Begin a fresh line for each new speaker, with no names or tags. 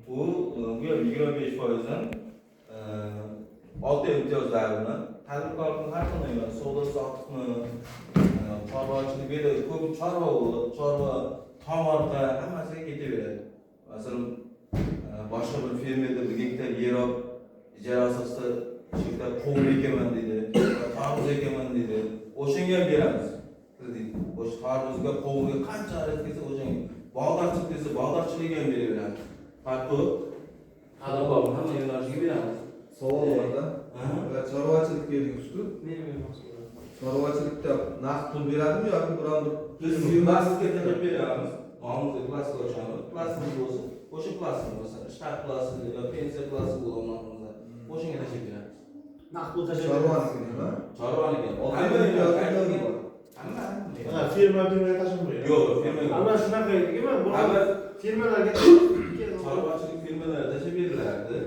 Bu 25%dan 6 imtiyozlarini tadbirkorning har qanday savdo sotiqni chorvachilik beradi. Ko'p chorva tomorqa hammasiga ketaveradi. Masalan, boshqa bir fermerda 1 gektar yer olib ijara asosida chekda qovun ekaman deydi, tarvuz ekaman deydi. O'shanga ham beramiz. Kredit. O'sha tarvuzga, qovunga qancha xarid qilsa o'shanga, bog'dorchilik desa bog'dorchilikga ham beraveramiz. Farqi tadbirkor hamma yo'nalishga beramiz.
Savol borda. Chorvachilik deyapsiz-ku. Chorvachilikda naqd pul beradimi yoki biron
Biz plastikka taqib beramiz. Ma'muriy plastik ochamiz. Plastik bo'lsa, o'sha plastik masalan, shtat plastiki yoki pensiya plastiki bo'lganlarimiz. O'shanga taqib beramiz.
Naqd pul tashib
chorvaniki nima?
Chorvaniki. Hamma.
firma bilan tashib
Yo'q, firmaga.
Ana shunaqa ediki, bu firmalarga
Chorvachilik firmalari tashib berilardi.